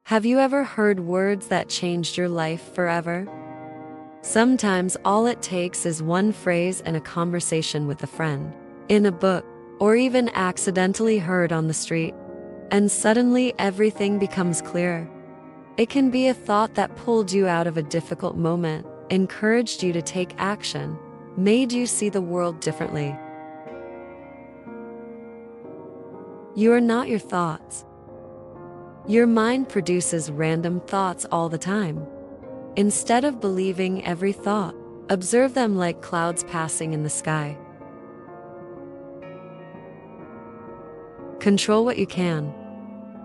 Have you ever heard words that changed your life forever? Sometimes all it takes is one phrase in a conversation with a friend, in a book, or even accidentally heard on the street, and suddenly everything becomes clearer. It can be a thought that pulled you out of a difficult moment, encouraged you to take action, made you see the world differently. You are not your thoughts. Your mind produces random thoughts all the time. Instead of believing every thought, observe them like clouds passing in the sky. Control what you can.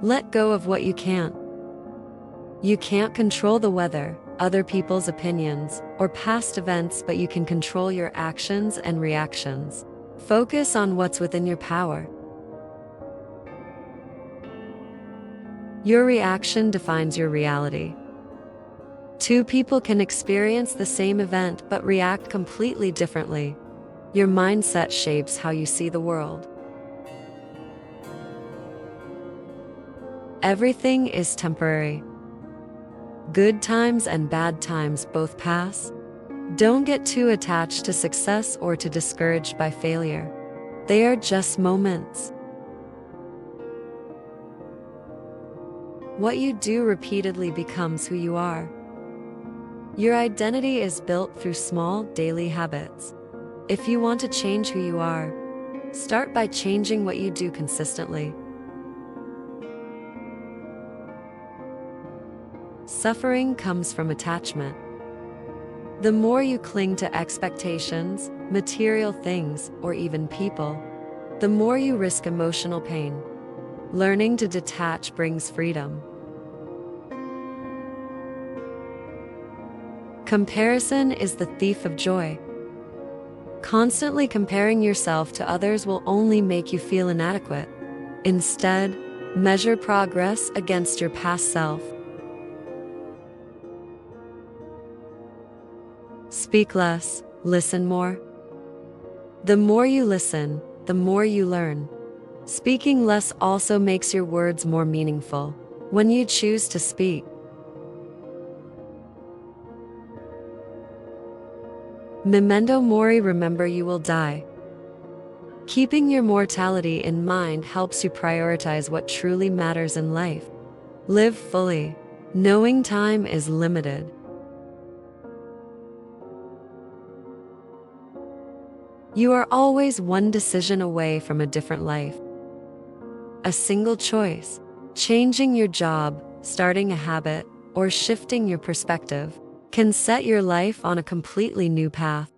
Let go of what you can't. You can't control the weather, other people's opinions, or past events, but you can control your actions and reactions. Focus on what's within your power. Your reaction defines your reality. Two people can experience the same event but react completely differently. Your mindset shapes how you see the world. Everything is temporary. Good times and bad times both pass. Don't get too attached to success or too discouraged by failure. They are just moments. What you do repeatedly becomes who you are. Your identity is built through small, daily habits. If you want to change who you are, start by changing what you do consistently. Suffering comes from attachment. The more you cling to expectations, material things, or even people, the more you risk emotional pain. Learning to detach brings freedom. Comparison is the thief of joy. Constantly comparing yourself to others will only make you feel inadequate. Instead, measure progress against your past self. Speak less, listen more. The more you listen, the more you learn. Speaking less also makes your words more meaningful. When you choose to speak, memento mori, remember you will die. Keeping your mortality in mind helps you prioritize what truly matters in life. Live fully, knowing time is limited. You are always one decision away from a different life. A single choice, changing your job, starting a habit, or shifting your perspective, can set your life on a completely new path.